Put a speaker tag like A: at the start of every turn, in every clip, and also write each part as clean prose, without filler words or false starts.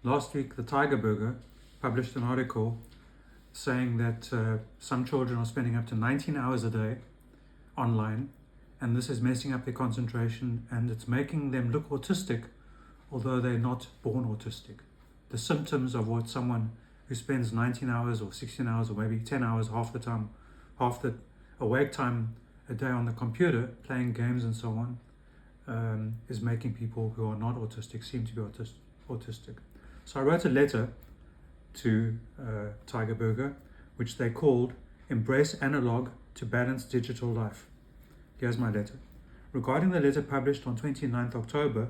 A: Last week, the Tygerburger published an article saying that some children are spending up to 19 hours a day online, and this is messing up their concentration and it's making them look autistic, although they're not born autistic. The symptoms of what someone who spends 19 hours or 16 hours or maybe 10 hours, half the awake time a day on the computer, playing games and so on, is making people who are not autistic seem to be autistic. So I wrote a letter to Tygerburger, which they called Embrace Analog to Balance Digital Life. Here's my letter. Regarding the letter published on 29th October,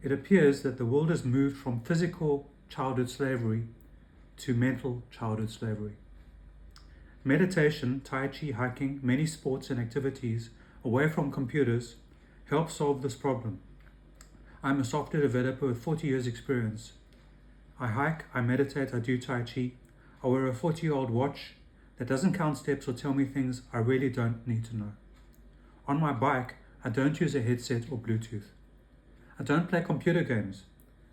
A: it appears that the world has moved from physical childhood slavery to mental childhood slavery. Meditation, Tai Chi, hiking, many sports and activities away from computers help solve this problem. I'm a software developer with 40 years experience. I hike, I meditate, I do Tai Chi. I wear a 40-year-old watch that doesn't count steps or tell me things I really don't need to know. On my bike, I don't use a headset or Bluetooth. I don't play computer games.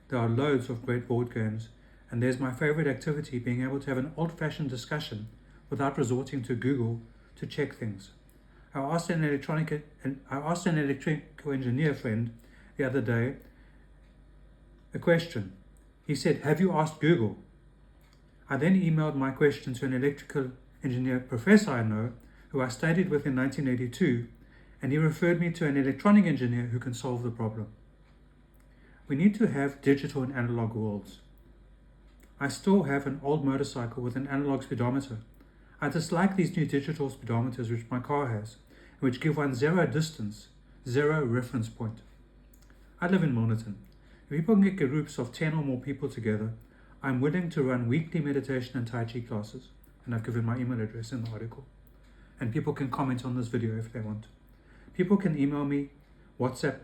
A: There are loads of great board games, and there's my favorite activity, being able to have an old-fashioned discussion without resorting to Google to check things. I asked an electrical engineer friend the other day a question. He said, "Have you asked Google?" I then emailed my question to an electrical engineer professor I know, who I studied with in 1982, and he referred me to an electronic engineer who can solve the problem. We need to have digital and analog worlds. I still have an old motorcycle with an analog speedometer. I dislike these new digital speedometers which my car has, which give one zero distance, zero reference point. I live in Milnerton. If people can get groups of 10 or more people together, I'm willing to run weekly meditation and Tai Chi classes, and I've given my email address in the article. And people can comment on this video if they want. People can email me, WhatsApp.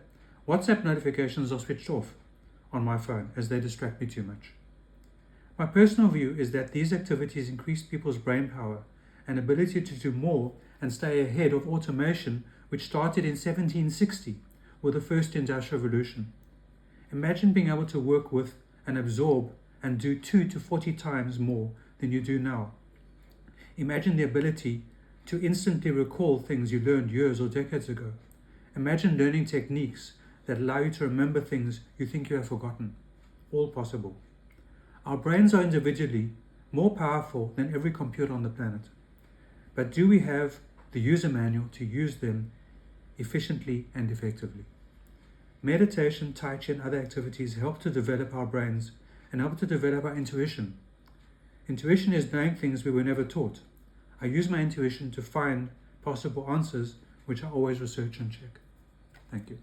A: WhatsApp notifications are switched off on my phone as they distract me too much. My personal view is that these activities increase people's brain power and ability to do more and stay ahead of automation, which started in 1760 with the first industrial revolution. Imagine being able to work with and absorb and do 2 to 40 times more than you do now. Imagine the ability to instantly recall things you learned years or decades ago. Imagine learning techniques that allow you to remember things you think you have forgotten. All possible. Our brains are individually more powerful than every computer on the planet. But do we have the user manual to use them efficiently and effectively? Meditation, Tai Chi, and other activities help to develop our brains and help to develop our intuition. Intuition is knowing things we were never taught. I use my intuition to find possible answers, which I always research and check. Thank you.